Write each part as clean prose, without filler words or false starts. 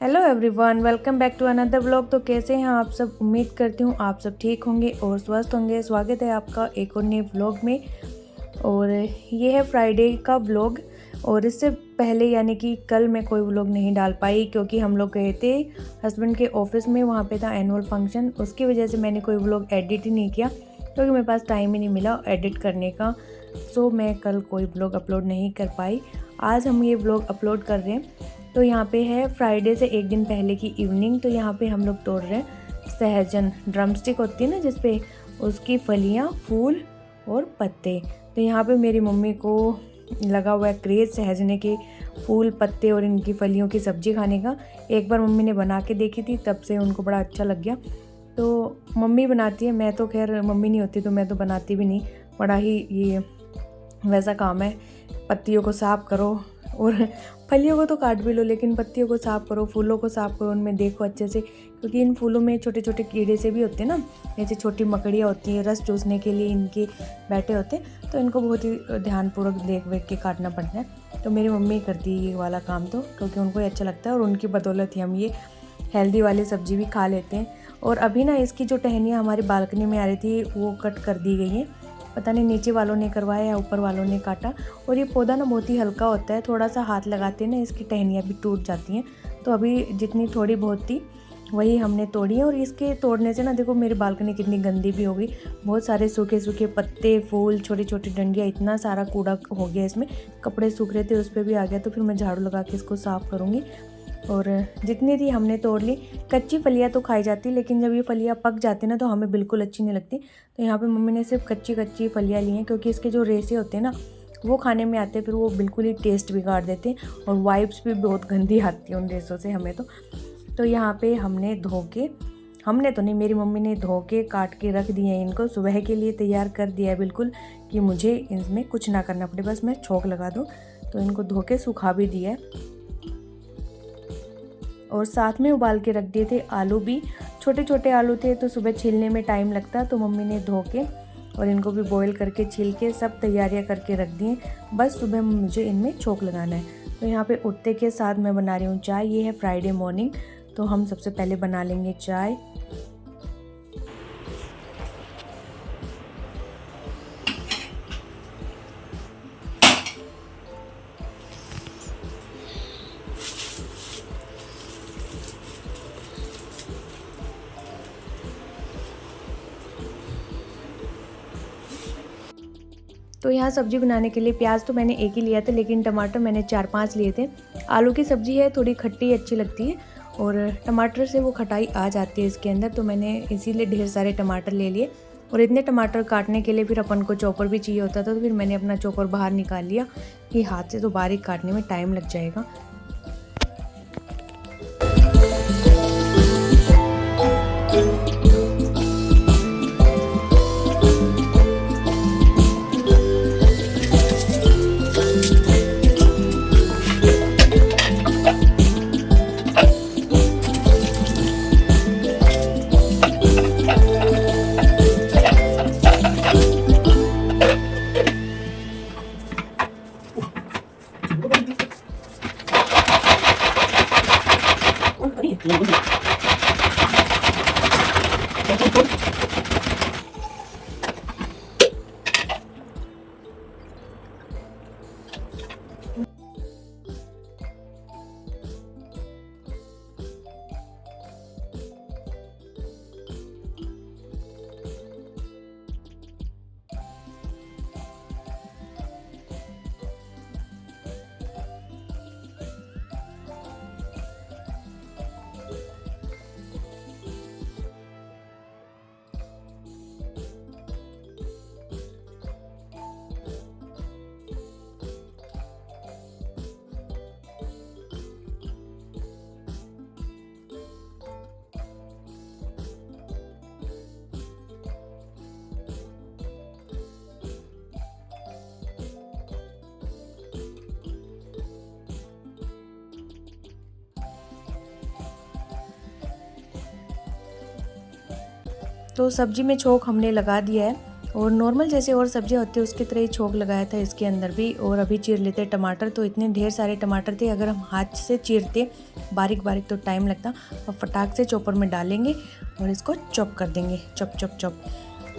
Hello everyone, welcome back to another vlog. तो कैसे हैं आप सब? उम्मीद करती हूँ आप सब ठीक होंगे और स्वस्थ होंगे। स्वागत है आपका एक और नए व्लॉग में। और ये है फ्राइडे का व्लॉग। और इससे पहले यानी कि कल मैं कोई व्लॉग नहीं डाल पाई क्योंकि हम लोग गए थे हस्बैंड के ऑफिस में, वहाँ पे था एनुअल फंक्शन। उसकी वजह से मैंने कोई व्लॉग एडिट ही नहीं किया क्योंकि मेरे पास टाइम ही नहीं मिला एडिट करने का। सो मैं कल कोई व्लॉग अपलोड नहीं कर पाई। आज हम ये व्लॉग अपलोड कर रहे हैं। तो यहाँ पे है फ्राइडे से एक दिन पहले की इवनिंग। तो यहाँ पे हम लोग तोड़ रहे हैं सहजन। ड्रमस्टिक होती है ना जिसपे, उसकी फलियाँ, फूल और पत्ते। तो यहाँ पे मेरी मम्मी को लगा हुआ है क्रेज़ सहजने के फूल, पत्ते और इनकी फलियों की सब्ज़ी खाने का। एक बार मम्मी ने बना के देखी थी, तब से उनको बड़ा अच्छा लग गया। तो मम्मी बनाती है, मैं तो खैर मम्मी नहीं होती तो मैं तो बनाती भी नहीं। बड़ा ही ये वैसा काम है, पत्तियों को साफ़ करो और फलियों को तो काट भी लो, लेकिन पत्तियों को साफ़ करो, फूलों को साफ़ करो, उनमें देखो अच्छे से, क्योंकि इन फूलों में छोटे छोटे कीड़े से भी होते हैं ना, जैसे छोटी मकड़ियाँ होती हैं, रस चूसने के लिए इनके बैठे होते हैं। तो इनको बहुत ही ध्यानपूर्वक देख वेख के काटना पड़ता है। तो मेरी मम्मी करती है ये वाला काम, तो क्योंकि उनको ही अच्छा लगता है और उनकी बदौलत ही हम ये हेल्दी वाली सब्ज़ी भी खा लेते हैं। और अभी ना इसकी जो टहनियाँ हमारी बालकनी में आ रही थी वो कट कर दी गई हैं। पता नहीं नीचे वालों ने करवाया या ऊपर वालों ने काटा। और ये पौधा ना बहुत ही हल्का होता है, थोड़ा सा हाथ लगाते हैं ना इसकी टहनियाँ भी टूट जाती हैं। तो अभी जितनी थोड़ी बहुत थी वही हमने तोड़ी है। और इसके तोड़ने से ना देखो मेरी बालकनी कितनी गंदी भी हो गई। बहुत सारे सूखे सूखे पत्ते, फूल, छोटी छोटी डंडियाँ, इतना सारा कूड़ा हो गया इसमें। कपड़े सूख रहे थे उस पर भी आ गया। तो फिर मैं झाड़ू लगा के इसको साफ़ करूँगी। और जितनी थी हमने तोड़ ली। कच्ची फलियाँ तो खाई जाती, लेकिन जब ये फलियाँ पक जाती ना तो हमें बिल्कुल अच्छी नहीं लगती। तो यहाँ पे मम्मी ने सिर्फ कच्ची कच्ची फलियाँ ली हैं, क्योंकि इसके जो रेसे होते हैं ना वो खाने में आते हैं, फिर वो बिल्कुल ही टेस्ट बिगाड़ देते हैं और वाइब्स भी बहुत गंदी आती है उन रेसों से हमें। तो यहाँ पे हमने हमने तो नहीं, मेरी मम्मी ने धो के काट के रख दिए हैं इनको, सुबह के लिए तैयार कर दिया है बिल्कुल, कि मुझे इनमें कुछ ना करना पड़े, बस मैं छोंक लगा दूँ। तो इनको धो के सुखा भी दिया है। और साथ में उबाल के रख दिए थे आलू भी। छोटे छोटे आलू थे तो सुबह छीलने में टाइम लगता, तो मम्मी ने धो के और इनको भी बॉईल करके छील के सब तैयारियां करके रख दी हैं। बस सुबह मुझे इनमें छोंक लगाना है। तो यहाँ पे उठते के साथ मैं बना रही हूँ चाय। ये है फ्राइडे मॉर्निंग, तो हम सबसे पहले बना लेंगे चाय। तो यहाँ सब्ज़ी बनाने के लिए प्याज तो मैंने एक ही लिया था, लेकिन टमाटर मैंने 4-5 लिए थे। आलू की सब्ज़ी है, थोड़ी खट्टी अच्छी लगती है और टमाटर से वो खटाई आ जाती है इसके अंदर, तो मैंने इसीलिए ढेर सारे टमाटर ले लिए। और इतने टमाटर काटने के लिए फिर अपन को चॉपर भी चाहिए होता था, तो फिर मैंने अपना चॉपर बाहर निकाल लिया कि हाथ से तो बारीक काटने में टाइम लग जाएगा। तो सब्जी में छोंक हमने लगा दिया है और नॉर्मल जैसे और सब्जियां होती है उसकी तरह ही छोंक लगाया था इसके अंदर भी। और अभी चीर लेते टमाटर। तो इतने ढेर सारे टमाटर थे, अगर हम हाथ से चीरते बारीक बारीक तो टाइम लगता, और फटाक से चॉपर में डालेंगे और इसको चॉप कर देंगे, चॉप चॉप चॉप।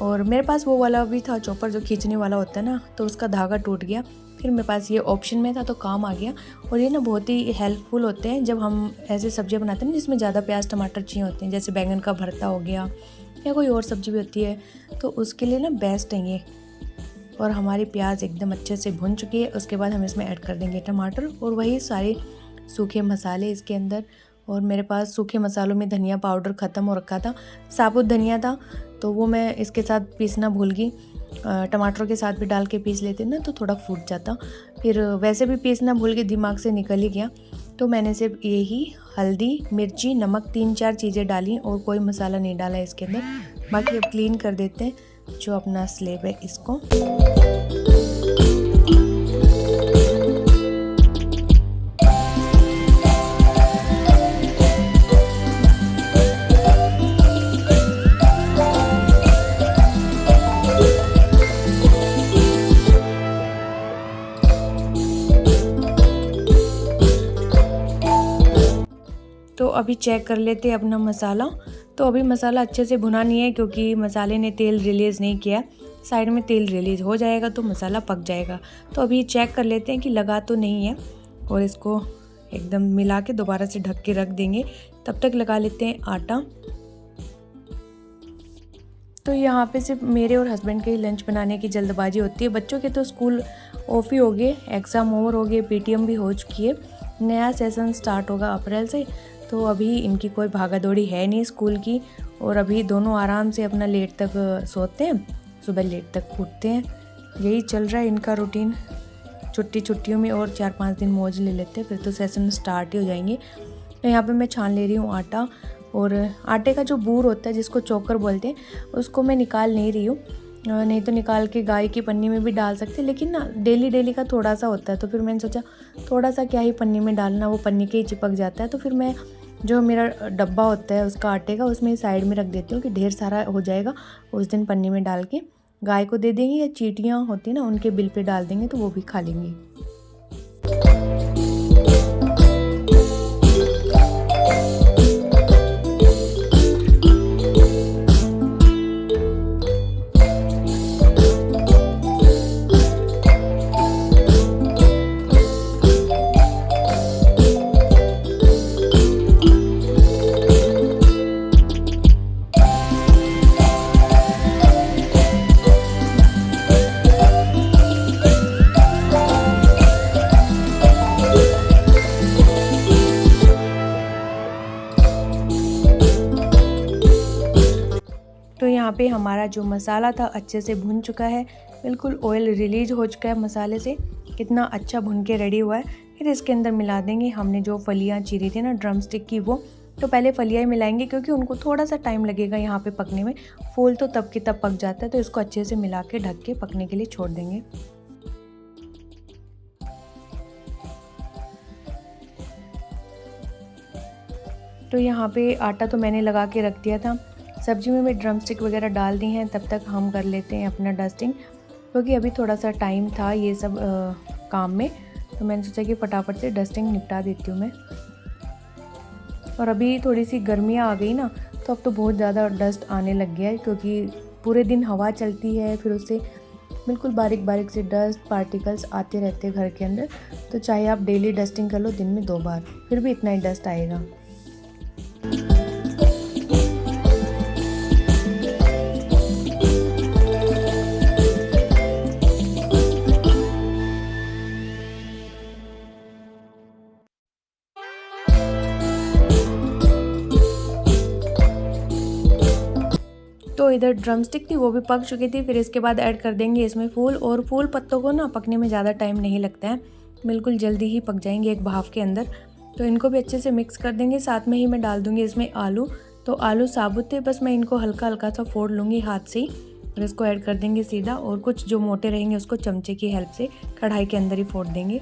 और मेरे पास वो वाला भी था चॉपर जो खींचने वाला होता है ना, तो उसका धागा टूट गया, फिर मेरे पास ये ऑप्शन में था तो काम आ गया। और ये ना बहुत ही हेल्पफुल होते हैं जब हम ऐसे सब्जियां बनाते हैं जिसमें ज़्यादा प्याज टमाटर चाहिए होते हैं, जैसे बैंगन का भरता हो गया या कोई और सब्जी भी होती है, तो उसके लिए ना बेस्ट है ये। और हमारी प्याज एकदम अच्छे से भुन चुकी है। उसके बाद हम इसमें ऐड कर देंगे टमाटर और वही सारे सूखे मसाले इसके अंदर। और मेरे पास सूखे मसालों में धनिया पाउडर ख़त्म हो रखा था, साबुत धनिया था, तो वो मैं इसके साथ पीसना भूल गई। टमाटरों के साथ भी डाल के पीस लेते ना तो थोड़ा फूट जाता, फिर वैसे भी पीसना भूल के दिमाग से निकल ही गया। तो मैंने सिर्फ यही हल्दी मिर्ची नमक 3-4 चीज़ें डाली और कोई मसाला नहीं डाला इसके अंदर। बाकी अब क्लीन कर देते हैं जो अपना स्लेब है इसको। तो अभी चेक कर लेते हैं अपना मसाला। तो अभी मसाला अच्छे से भुना नहीं है क्योंकि मसाले ने तेल रिलीज़ नहीं किया। साइड में तेल रिलीज़ हो जाएगा तो मसाला पक जाएगा। तो अभी चेक कर लेते हैं कि लगा तो नहीं है, और इसको एकदम मिला के दोबारा से ढक के रख देंगे। तब तक लगा लेते हैं आटा। तो यहाँ पे सिर्फ मेरे और हस्बैंड के लंच बनाने की जल्दबाजी होती है। बच्चों के तो स्कूल ऑफ ही हो गए, एग्ज़ाम ओवर हो गए, पीटीएम भी हो चुकी है, नया सेशन स्टार्ट होगा अप्रैल से। तो अभी इनकी कोई भागा दौड़ी है नहीं स्कूल की, और अभी दोनों आराम से अपना लेट तक सोते हैं, सुबह लेट तक उठते हैं। यही चल रहा है इनका रूटीन। छुट्टियों में और 4-5 दिन मौज ले लेते हैं, फिर तो सेशन स्टार्ट ही हो जाएंगे। तो यहाँ पे मैं छान ले रही हूँ आटा, और आटे का जो बूर होता है जिसको चोकर बोलते हैं उसको मैं निकाल नहीं रही हूँ, नहीं तो निकाल के गाय की पन्नी में भी डाल सकते, लेकिन ना डेली का थोड़ा सा होता है। तो फिर मैंने सोचा थोड़ा सा क्या ही पन्नी में डालना, वो पन्नी के ही चिपक जाता है। तो फिर मैं जो मेरा डब्बा होता है उसका आटे का, उसमें साइड में रख देती हूँ कि ढेर सारा हो जाएगा, उस दिन पन्नी में डाल के गाय को दे देंगे, या चींटियाँ होती हैं ना उनके बिल पे डाल देंगे तो वो भी खा लेंगी। तो यहाँ पे हमारा जो मसाला था अच्छे से भुन चुका है, बिल्कुल ऑयल रिलीज हो चुका है मसाले से, कितना अच्छा भुन के रेडी हुआ है। फिर इसके अंदर मिला देंगे हमने जो फलियाँ चीरी थी ना ड्रम स्टिक की, वो तो पहले फलियाँ ही मिलाएंगे क्योंकि उनको थोड़ा सा टाइम लगेगा यहाँ पे पकने में। फूल तो तब की तब पक जाता है, तो इसको अच्छे से मिला के ढक के पकने के लिए छोड़ देंगे। तो यहाँ पे आटा तो मैंने लगा के रख दिया था, सब्जी में भी ड्रम स्टिक वगैरह डाल दी हैं। तब तक हम कर लेते हैं अपना डस्टिंग, क्योंकि अभी थोड़ा सा टाइम था ये सब काम में, तो मैंने सोचा कि फटाफट से डस्टिंग निपटा देती हूँ मैं। और अभी थोड़ी सी गर्मियाँ आ गई ना, तो अब तो बहुत ज़्यादा डस्ट आने लग गया है, क्योंकि पूरे दिन हवा चलती है, फिर उससे बिल्कुल बारीक बारीक से डस्ट पार्टिकल्स आते रहते हैं घर के अंदर। तो चाहे आप डेली डस्टिंग कर लो दिन में 2 बार, फिर भी इतना ही डस्ट आएगा। तो इधर ड्रम स्टिक थी वो भी पक चुकी थी। फिर इसके बाद ऐड कर देंगे इसमें फूल, और फूल पत्तों को ना पकने में ज़्यादा टाइम नहीं लगता है, बिल्कुल जल्दी ही पक जाएंगे एक भाप के अंदर। तो इनको भी अच्छे से मिक्स कर देंगे। साथ में ही मैं डाल दूँगी इसमें आलू। तो आलू साबुत थे, बस मैं इनको हल्का हल्का सा फोड़ लूँगी हाथ से ही, और इसको ऐड कर देंगे सीधा। और कुछ जो मोटे रहेंगे उसको चमचे की हेल्प से कढ़ाई के अंदर ही फोड़ देंगे।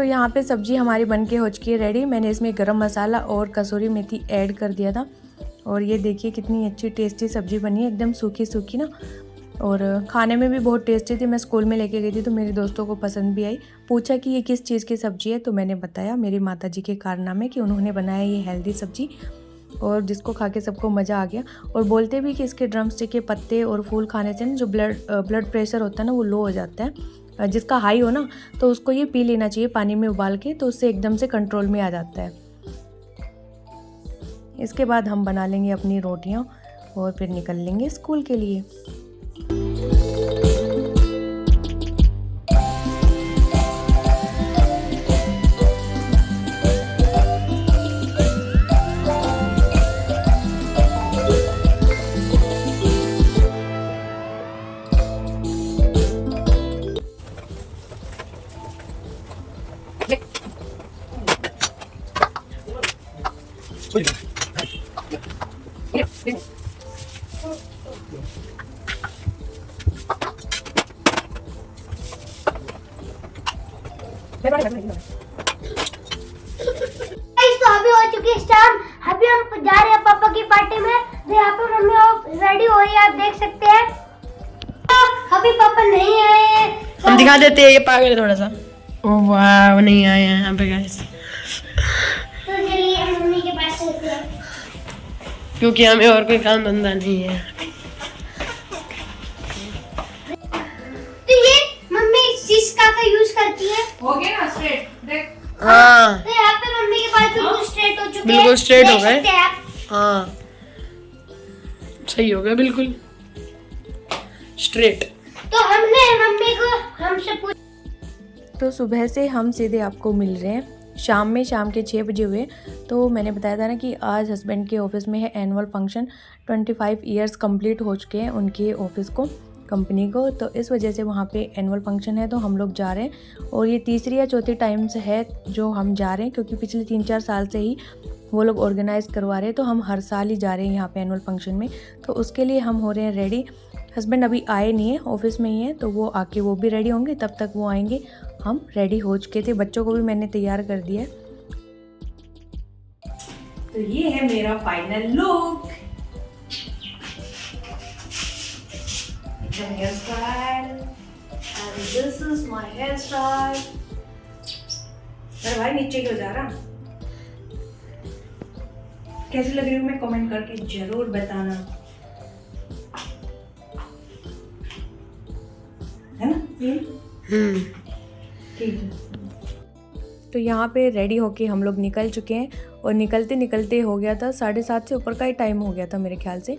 तो यहाँ पे सब्ज़ी हमारी बन के हो चुकी है रेडी। मैंने इसमें गरम मसाला और कसूरी मेथी ऐड कर दिया था और ये देखिए कितनी अच्छी टेस्टी सब्ज़ी बनी है, एकदम सूखी सूखी ना, और खाने में भी बहुत टेस्टी थी। मैं स्कूल में लेके गई थी तो मेरे दोस्तों को पसंद भी आई। पूछा कि ये किस चीज़ की सब्ज़ी है, तो मैंने बताया मेरी माताजी के कारनामे कि उन्होंने बनाया ये हेल्दी सब्ज़ी, और जिसको खा के सबको मज़ा आ गया। और बोलते भी कि इसके ड्रम स्टिक के पत्ते और फूल खाने से ना जो ब्लड प्रेशर होता है ना वो लो हो जाता है। जिसका हाई हो ना तो उसको ये पी लेना चाहिए पानी में उबाल के, तो उससे एकदम से कंट्रोल में आ जाता है। इसके बाद हम बना लेंगे अपनी रोटियां और फिर निकल लेंगे स्कूल के लिए। तो अभी हो चुकी है शाम। अभी हम जा रहे हैं पापा की पार्टी में। तो यहाँ पे मम्मी रेडी हो रही है, आप देख सकते हैं। अभी पापा नहीं आए हैं, हम दिखा देते हैं, ये पागल है थोड़ा सा। ओ वाह, नहीं आए हैं यहाँ पे गाइस। तो चलिए हम मम्मी के पास चलते हैं, क्योंकि हमें और कोई काम धंधा नहीं है। तो ये मम्मी सिसका का यूज करती है। हो गया ना स्ट्रेट, देख। हाँ तो यहाँ पे मम्मी के बाल बिल्कुल स्ट्रेट हो चुके हैं, बिल्कुल स्ट्रेट हो देख गए। सकते हैं आप। हाँ सही हो गया, बिल्कुल स्ट्रेट। तो हमने मम्मी को हमसे पूछ। तो सुबह से हम सीधे आपको मिल रहे हैं शाम के 6 बजे हुए। तो मैंने बताया था ना कि आज हस्बैंड के ऑफिस में है एनुअल फंक्शन। 25 ईयर्स कंप्लीट हो चुके हैं उनके ऑफिस को, कंपनी को, तो इस वजह से वहाँ पे एनुअल फंक्शन है, तो हम लोग जा रहे हैं। और ये तीसरी या चौथी टाइम से है जो हम जा रहे हैं, क्योंकि पिछले 3-4 साल से ही वो लोग ऑर्गेनाइज़ करवा रहे हैं, तो हम हर साल ही जा रहे हैं यहाँ पे एनुअल फंक्शन में। तो उसके लिए हम हो रहे हैं रेडी। हस्बैंड अभी आए नहीं है, ऑफिस में ही है, तो वो आके वो भी रेडी होंगे, तब तक वो आएंगे। हम रेडी हो चुके थे, बच्चों को भी मैंने तैयार कर दिया। तो ये है मेरा final look. Hairstyle and this is my hairstyle. अरे भाई नीचे क्यों जा रहा? कैसी लग रही हूँ मैं कमेंट करके जरूर बताना, है ना? ठीक है। तो यहाँ पे रेडी होके हम लोग निकल चुके हैं, और निकलते निकलते हो गया था 7:30 से ऊपर का ही टाइम हो गया था मेरे ख्याल से।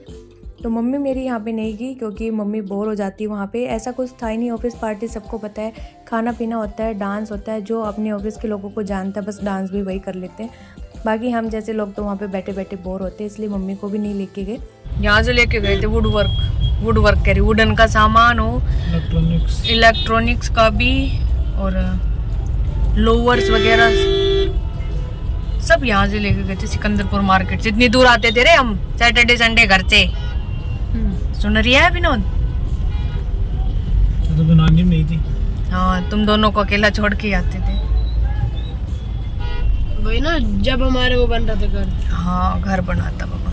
तो मम्मी मेरी यहाँ पे नहीं गई, क्योंकि मम्मी बोर हो जाती है वहाँ पे। ऐसा कुछ था ही नहीं, ऑफिस पार्टी सबको पता है, खाना पीना होता है, डांस होता है, जो अपने ऑफिस के लोगों को जानता है बस डांस भी वही कर लेते हैं। बाकी हम जैसे लोग तो वहाँ पे बैठे बैठे बोर होते हैं, इसलिए मम्मी को भी नहीं लेके गए। यहाँ से लेके गए थे वुड वर्क कह रही, वुडन का सामान हो, इलेक्ट्रॉनिक्स का भी, और लोवर्स वगैरह सब यहाँ से लेके गए थे सिकंदरपुर मार्केट से। इतनी दूर आते थे रे हम सैटरडे संडे घर से। सुन रही है विनोद? तो बनानी नहीं थी। हाँ, तुम दोनों को अकेला छोड़ के आते थे। वही ना, जब हमारे वो बन रहा था घर। हाँ, घर बना था बाबा।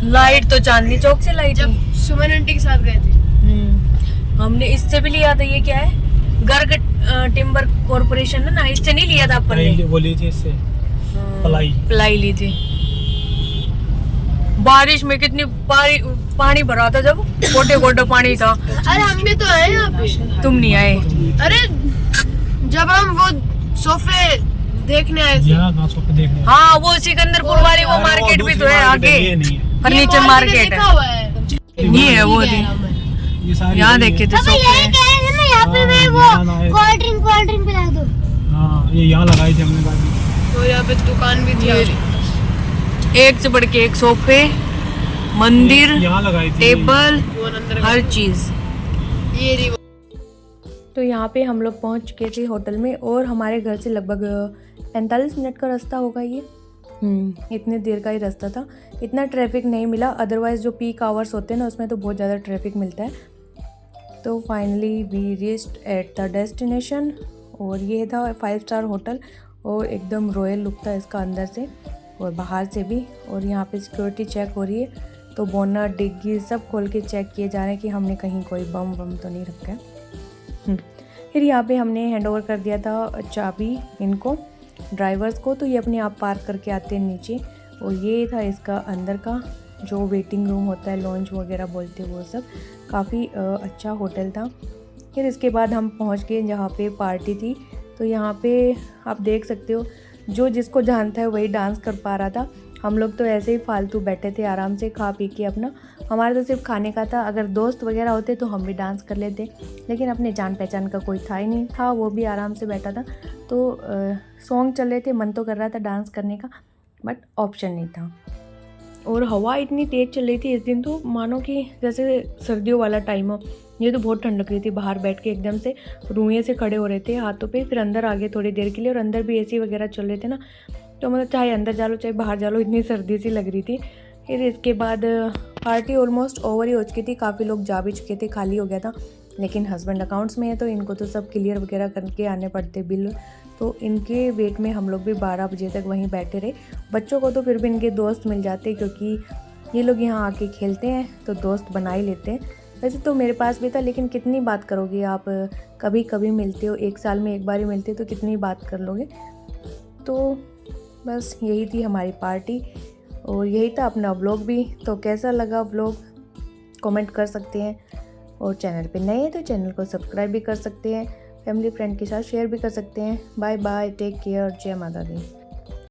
लाइट तो चांदनी चौक से लाई, जब सुमन आंटी के साथ गए थे। हमने इससे भी लिया था। ये क्या है? गर्ग टिम्बर कॉर्पोरेशन है ना, इससे नहीं लिया था अपन ने। वो ली थी इससे, प्लाई ली थी। बारिश में कितनी पानी भरा था, जब गोटे गोटे पानी था। अरे हम भी तो आए यहाँ पे। तुम नहीं आए। अरे जब हम वो सोफे देखने आए थे। सोफे देखने। हाँ, वो सिकंदरपुर वाली वो मार्केट भी तो है आगे, फर्नीचर मार्केट है। ये है वो थी, यहाँ देखे थे सोफे। यहाँ पे मैं वो कोल्ड ड्रिंक पिला दो। हाँ, ये यहाँ लगाई थी हमने गाड़ी। तो यहाँ पे दुकान भी थी, एक से बढ़ के एक सोफे, मंदिर, यहाँ लगाई थी, टेबल, हर चीज। ये रही। तो यहाँ पे हम लोग पहुँच चुके थे होटल में, और हमारे घर से लगभग 45 मिनट का रास्ता होगा ये। इतने देर का ही रास्ता था, इतना ट्रैफिक नहीं मिला। अदरवाइज़ जो पीक आवर्स होते हैं ना, उसमें तो बहुत ज़्यादा ट्रैफिक मिलता है। तो finally we reached at the destination, और ये था 5 स्टार होटल और एकदम रॉयल लुक था इसका अंदर से और बाहर से भी। और यहाँ पे सिक्योरिटी चेक हो रही है, तो बोनट डिग्गी सब खोल के चेक किए जा रहे हैं कि हमने कहीं कोई बम तो नहीं रखा है। फिर यहाँ पे हमने हैंडओवर कर दिया था चाबी इनको, ड्राइवर्स को, तो ये अपने आप पार्क करके आते हैं नीचे। और ये था इसका अंदर का जो वेटिंग रूम होता है, लॉन्च वगैरह बोलते हैं वो सब, काफ़ी अच्छा होटल था। फिर इसके बाद हम पहुंच गए जहाँ पे पार्टी थी। तो यहाँ पे आप देख सकते हो जो जिसको जानता है वही डांस कर पा रहा था। हम लोग तो ऐसे ही फालतू बैठे थे आराम से खा पी के अपना, हमारा तो सिर्फ खाने का था। अगर दोस्त वगैरह होते तो हम भी डांस कर लेते, लेकिन अपने जान पहचान का कोई था ही नहीं था, वो भी आराम से बैठा था। तो सॉन्ग चल रहे थे, मन तो कर रहा था डांस करने का बट ऑप्शन नहीं था। और हवा इतनी तेज़ चल रही थी इस दिन, तो मानो कि जैसे सर्दियों वाला टाइम हो। ये तो बहुत ठंड लग रही थी, बाहर बैठ के एकदम से रुएं से खड़े हो रहे थे हाथों पे। फिर अंदर आ गए थोड़ी देर के लिए, और अंदर भी एसी वगैरह चल रहे थे ना, तो मतलब चाहे अंदर जा लो चाहे बाहर जा लो, इतनी सर्दी सी लग रही थी। फिर इसके बाद पार्टी ऑलमोस्ट ओवर ही हो चुकी थी, काफ़ी लोग जा भी चुके थे, खाली हो गया था। लेकिन हस्बैंड अकाउंट्स में है तो इनको तो सब क्लियर वगैरह करके आने पड़ते बिल, तो इनके वेट में हम लोग भी 12 बजे तक वहीं बैठे रहे। बच्चों को तो फिर भी इनके दोस्त मिल जाते, क्योंकि ये लोग यहाँ आके खेलते हैं तो दोस्त बना ही लेते हैं। वैसे तो मेरे पास भी था, लेकिन कितनी बात करोगे आप, कभी कभी मिलते हो, 1 साल में एक बार ही मिलते तो कितनी बात कर लोगे। तो बस यही थी हमारी पार्टी और यही था अपना व्लॉग भी। तो कैसा लगा व्लॉग कमेंट कर सकते हैं, और चैनल पे नए हैं तो चैनल को सब्सक्राइब भी कर सकते हैं, फैमिली फ्रेंड के साथ शेयर भी कर सकते हैं। बाय बाय, टेक केयर, जय माता दी।